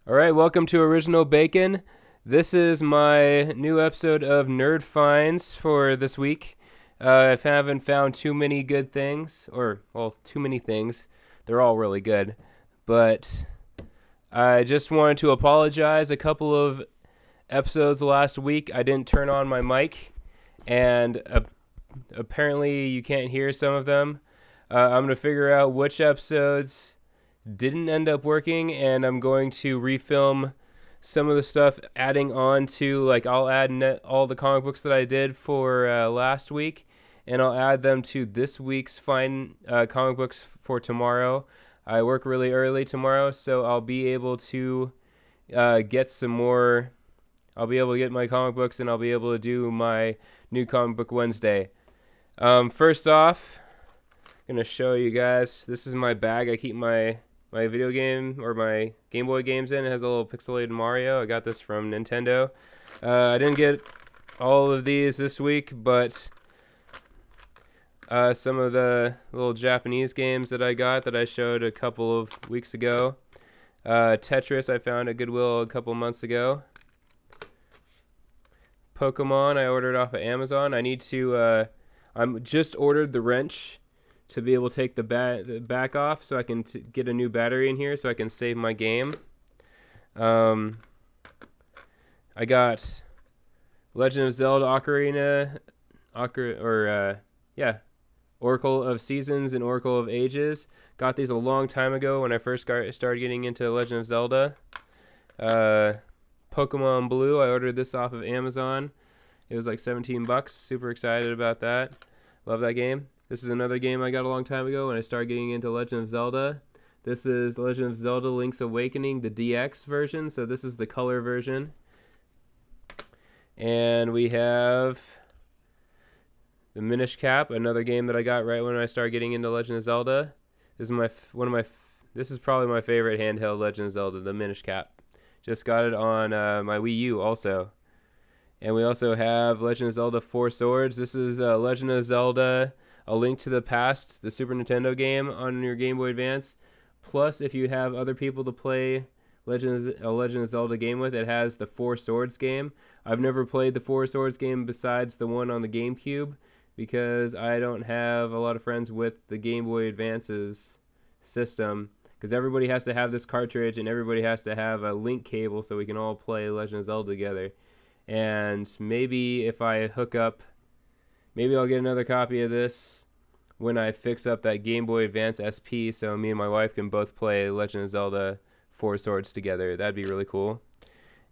All right, welcome to Original Bacon. This is my new episode of Nerd Finds for this week. I haven't found too many good things, too many things. They're all really good. But I just wanted to apologize. A couple of episodes last week, I didn't turn on my mic, and apparently you can't hear some of them. I'm going to figure out which episodes didn't end up working, and I'm going to refilm some of the stuff, adding on to, like, I'll add all the comic books that I did for last week, and I'll add them to this week's comic books for tomorrow. I work really early tomorrow, so I'll be able to get some more. I'll be able to get my comic books, and I'll be able to do my new comic book Wednesday. First off, I'm going to show you guys. This is my bag. I keep my video game or my Game Boy games in. It has a little pixelated Mario. I got this from Nintendo. I didn't get all of these this week, but some of the little Japanese games that I got that I showed a couple of weeks ago. Tetris I found at Goodwill a couple months ago. Pokemon I ordered off of Amazon. I'm just ordered the wrench to be able to take the back off, so I can get a new battery in here so I can save my game. I got Legend of Zelda Oracle of Seasons and Oracle of Ages. Got these a long time ago when I first started getting into Legend of Zelda. Pokemon Blue, I ordered this off of Amazon. It was like $17. Super excited about that. Love that game. This is another game I got a long time ago when I started getting into Legend of Zelda. This is Legend of Zelda Link's Awakening, the DX version. So this is the color version. And we have the Minish Cap, another game that I got right when I started getting into Legend of Zelda. This is this is probably my favorite handheld Legend of Zelda, the Minish Cap. Just got it on my Wii U also. And we also have Legend of Zelda Four Swords. This is Legend of Zelda A Link to the Past, the Super Nintendo game on your Game Boy Advance. Plus, if you have other people to play a Legend of Zelda game with, it has the Four Swords game. I've never played the Four Swords game besides the one on the GameCube because I don't have a lot of friends with the Game Boy Advance's system, because everybody has to have this cartridge and everybody has to have a link cable so we can all play Legend of Zelda together. And maybe if I hook up, maybe I'll get another copy of this when I fix up that Game Boy Advance SP so me and my wife can both play Legend of Zelda Four Swords together. That'd be really cool.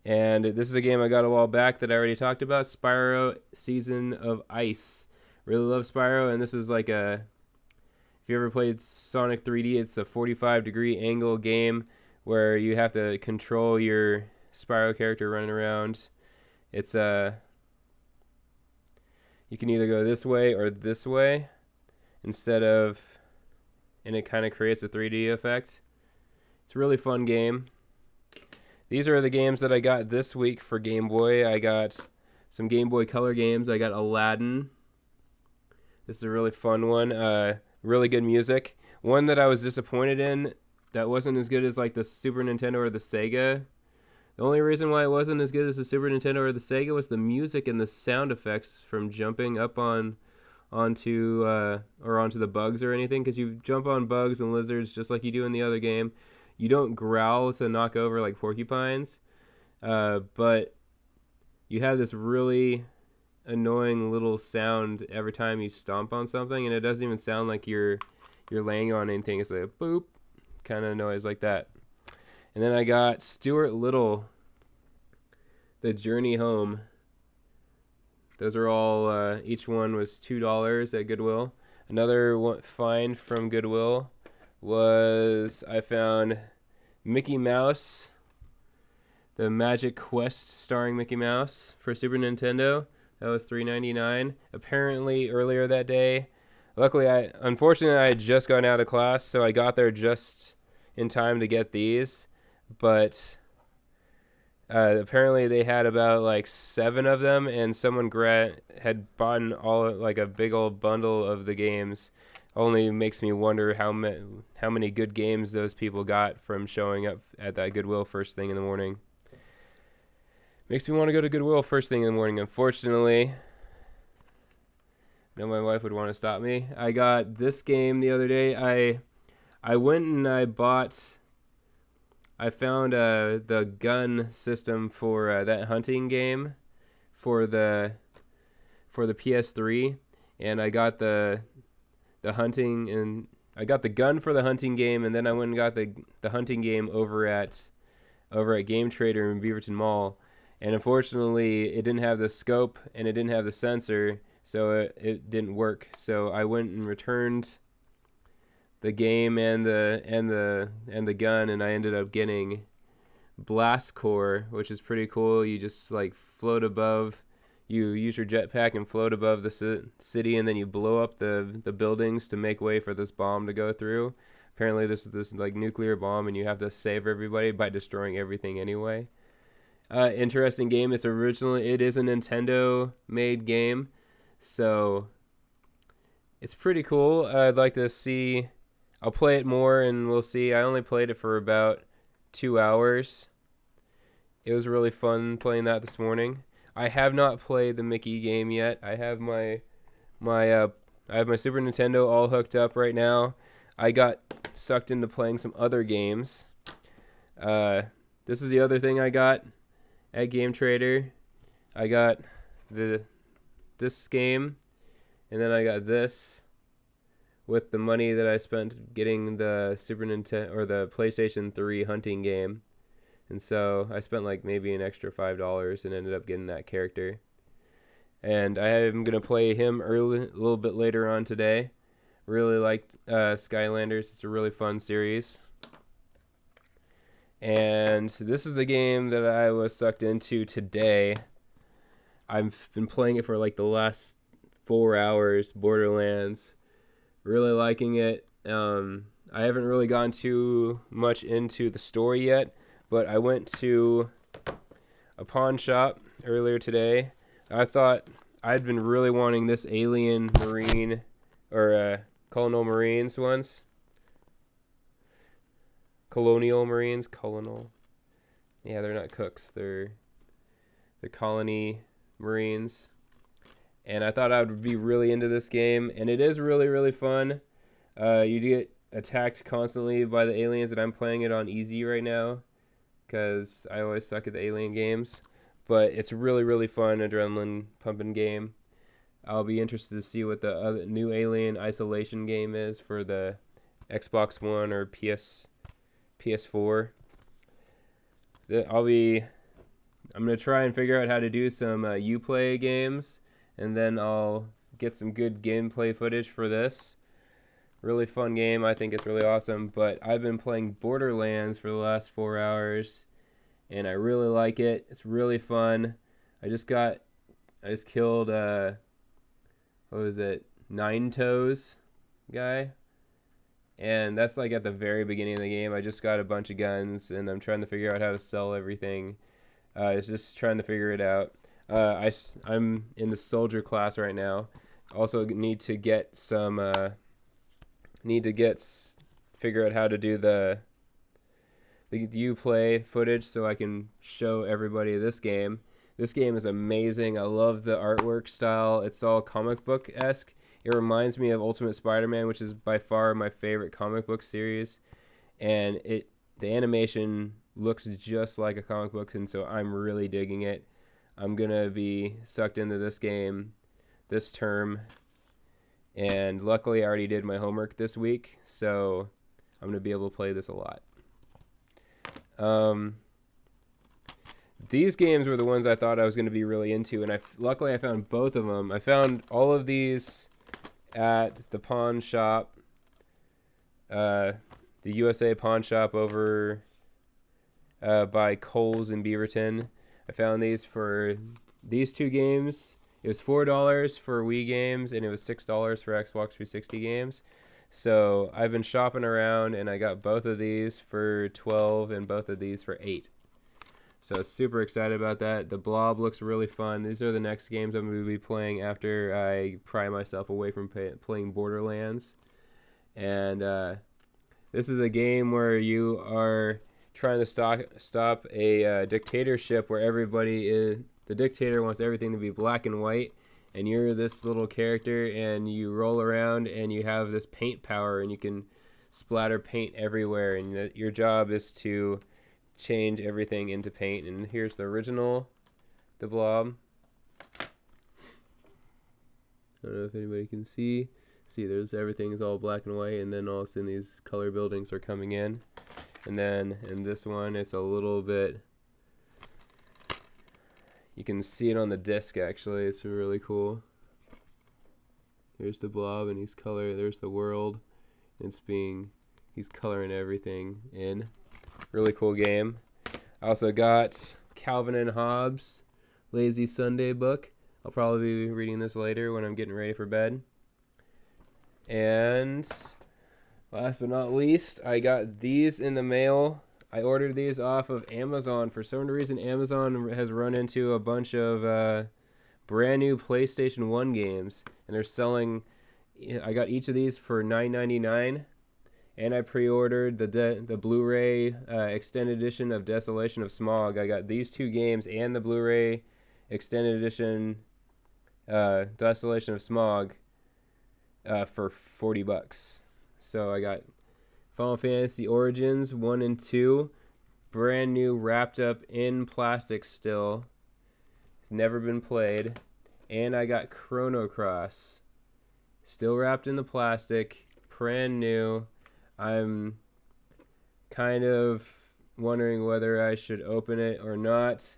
And this is a game I got a while back that I already talked about, Spyro Season of Ice. Really love Spyro, and this is like if you ever played Sonic 3D, it's a 45-degree angle game where you have to control your Spyro character running around. It's you can either go this way or this way and it kind of creates a 3D effect. It's a really fun game. These are the games that I got this week for Game Boy. I got some Game Boy Color games. I got Aladdin. This is a really fun one. Really good music. One that I was disappointed in that wasn't as good as like the Super Nintendo or the Sega. The only reason why it wasn't as good as the Super Nintendo or the Sega was the music and the sound effects from jumping up onto the bugs or anything, because you jump on bugs and lizards just like you do in the other game. You don't growl to knock over like porcupines, but you have this really annoying little sound every time you stomp on something, and it doesn't even sound like you're laying on anything. It's like a boop kind of noise like that. And then I got Stuart Little, The Journey Home. Those are all, each one was $2 at Goodwill. Another find from Goodwill was I found Mickey Mouse, The Magic Quest starring Mickey Mouse for Super Nintendo. That was $3.99. Apparently earlier that day. Luckily, unfortunately, I had just gotten out of class, so I got there just in time to get these. But apparently they had about like 7 of them, and someone had bought all like a big old bundle of the games only makes me wonder how many good games those people got from showing up at that Goodwill first thing in the morning. Makes me want to go to Goodwill first thing in the morning. Unfortunately, no, my wife would want to stop me. I got this game the other day. I went and I found the gun system for that hunting game for the PS3, and I got the hunting, and I got the gun for the hunting game, and then I went and got the hunting game over at Game Trader in Beaverton Mall, and unfortunately it didn't have the scope and it didn't have the sensor, so it didn't work. So I went and returned the game and the gun, and I ended up getting Blast Core, which is pretty cool. You just like float above. You use your jetpack and float above the city, and then you blow up the buildings to make way for this bomb to go through. Apparently this is this like nuclear bomb, and you have to save everybody by destroying everything anyway. Interesting game. It is a Nintendo made game, so it's pretty cool. I'd like to see. I'll play it more and we'll see. I only played it for about 2 hours. It was really fun playing that this morning. I have not played the Mickey game yet. I have my Super Nintendo all hooked up right now. I got sucked into playing some other games. This is the other thing I got at Game Trader. I got this game, and then I got this with the money that I spent getting the Super Nintendo or the PlayStation 3 hunting game. And so I spent like maybe an extra $5 and ended up getting that character. And I am going to play him a little bit later on today. Really liked Skylanders. It's a really fun series. And this is the game that I was sucked into today. I've been playing it for like the last 4 hours, Borderlands. Really liking it. I haven't really gone too much into the story yet, but I went to a pawn shop earlier today. I thought I'd been really wanting this Alien Marine or Colonial Marines ones. Colonial Marines, Colonial. Yeah, they're not cooks. They're colony Marines. And I thought I would be really into this game, and it is really, really fun. You get attacked constantly by the aliens, and I'm playing it on easy right now because I always suck at the alien games. But it's really, really fun, adrenaline pumping game. I'll be interested to see what the other new Alien Isolation game is for the Xbox One or PS4. I'm gonna try and figure out how to do some Uplay games, and then I'll get some good gameplay footage for this. Really fun game. I think it's really awesome. But I've been playing Borderlands for the last 4 hours, and I really like it. It's really fun. I just killed what was it? Nine Toes guy. And that's like at the very beginning of the game. I just got a bunch of guns, and I'm trying to figure out how to sell everything. It's just trying to figure it out. I'm in the soldier class right now. Also need to get some figure out how to do the Uplay footage so I can show everybody this game. This game is amazing. I love the artwork style. It's all comic book-esque. It reminds me of Ultimate Spider-Man, which is by far my favorite comic book series. And the animation looks just like a comic book, and so I'm really digging it. I'm going to be sucked into this game this term. And luckily I already did my homework this week, so I'm going to be able to play this a lot. These games were the ones I thought I was going to be really into, and luckily I found both of them. I found all of these at the pawn shop, the USA pawn shop over by Kohl's in Beaverton. I found these for these two games. It was $4 for Wii games, and it was $6 for Xbox 360 games. So I've been shopping around, and I got both of these for $12 and both of these for $8. So super excited about that. The Blob looks really fun. These are the next games I'm going to be playing after I pry myself away from playing Borderlands. And this is a game where you are trying to stop a dictatorship where the dictator wants everything to be black and white, and you're this little character and you roll around and you have this paint power and you can splatter paint everywhere, and your job is to change everything into paint. And here's the original, the blob. I don't know if anybody can see. There's everything is all black and white, and then all of a sudden these color buildings are coming in. And then in this one, it's a little bit, you can see it on the disc actually. It's really cool. Here's the blob and he's there's the world. He's coloring everything in. Really cool game. I also got Calvin and Hobbes Lazy Sunday book. I'll probably be reading this later when I'm getting ready for bed. And last but not least, I got these in the mail. I ordered these off of Amazon. For some reason, Amazon has run into a bunch of brand new PlayStation 1 games, and they're selling. I got each of these for $9.99, and I pre-ordered the Blu-ray extended edition of Desolation of Smog. I got these two games and the Blu-ray extended edition Desolation of Smog for $40. So I got Final Fantasy Origins 1 and 2, brand new, wrapped up in plastic still. It's never been played. And I got Chrono Cross, still wrapped in the plastic, brand new. I'm kind of wondering whether I should open it or not.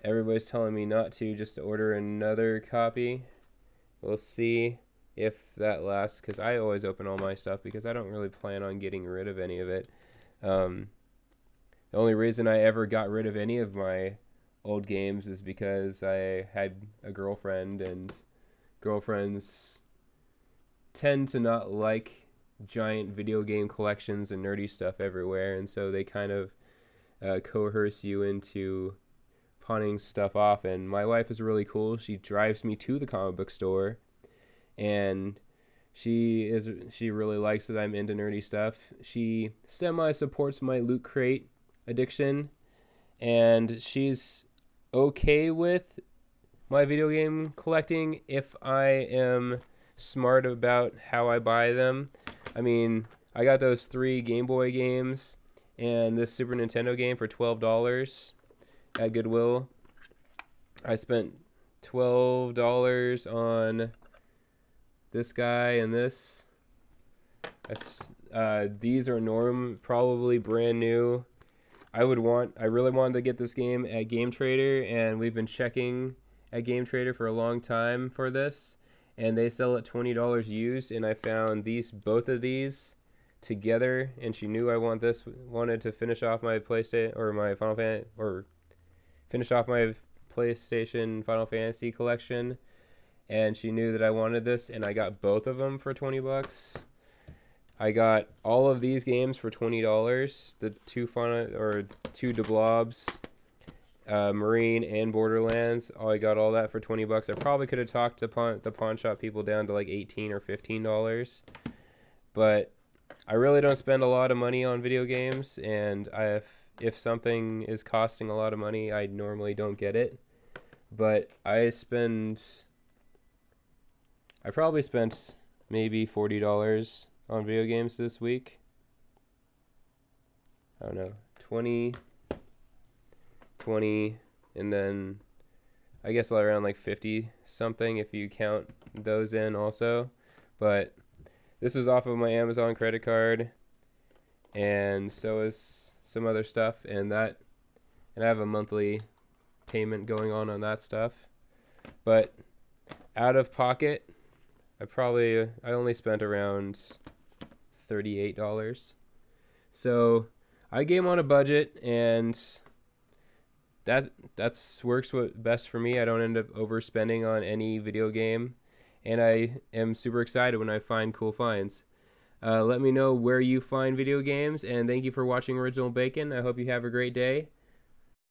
Everybody's telling me not to, just to order another copy. We'll see if that lasts, because I always open all my stuff because I don't really plan on getting rid of any of it. The only reason I ever got rid of any of my old games is because I had a girlfriend, and girlfriends tend to not like giant video game collections and nerdy stuff everywhere, and so they kind of coerce you into pawning stuff off. And my wife is really cool. She drives me to the comic book store, and she really likes that I'm into nerdy stuff. She semi-supports my Loot Crate addiction, and she's okay with my video game collecting if I am smart about how I buy them. I mean, I got those 3 Game Boy games and this Super Nintendo game for $12 at Goodwill. I spent $12 on this guy and this. These are probably brand new. I really wanted to get this game at Game Trader, and we've been checking at Game Trader for a long time for this, and they sell at $20 used, and I found both of these together, and she knew I wanted to finish off my PlayStation or my Final Fantasy, or finish off my PlayStation Final Fantasy collection, and she knew that I wanted this, and I got both of them for $20. I got all of these games for $20. The two DeBlobs, Marine and Borderlands. I got all that for $20. I probably could have talked the pawn shop people down to like $18 or $15, but I really don't spend a lot of money on video games, and if something is costing a lot of money, I normally don't get it. But I probably spent maybe $40 on video games this week. I don't know, 20, and then I guess around like 50 something if you count those in also. But this was off of my Amazon credit card, and so is some other stuff, and I have a monthly payment going on that stuff. But out of pocket, I only spent around $38. So I game on a budget, and that's works best for me. I don't end up overspending on any video game, and I am super excited when I find cool finds. Let me know where you find video games, and thank you for watching Original Bacon. I hope you have a great day.